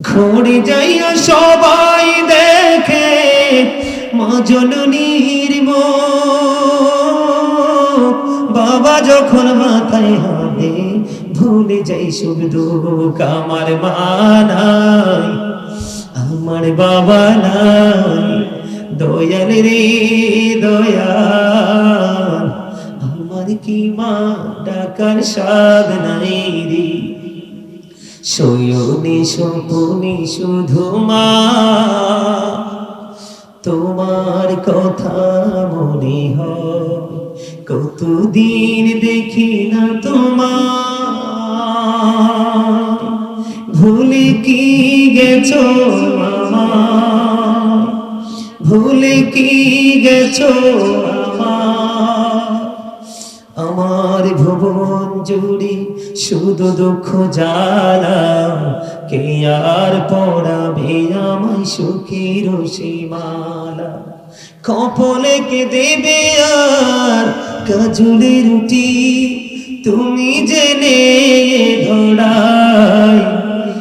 ঘুরে যাইয়া সবাই দেখে মা জননীর মুখ, বাবা যখন মাথায় হাতে ভুলে যাই সুখ দুঃখ। আমার মা নাই, আমার বাবা নাই, দয়াল রে দয়াল, আমার কি মা ডাকার স্বাদ নাই রে। শয়নে স্বপনে শুধু মা তোমার কথা মনে হয়, কতদিন দেখি না তোমার, ভুলে কি গেছো আমার, ভুলে কি গেছো আমার ভুবন জুড়ে শুধু দুঃখ জ্বালা, কে আর পড়াবে আমায় সুখের সীমালা। কপালে কে দেবে আর কাজলে রুটি, তুমি জেনে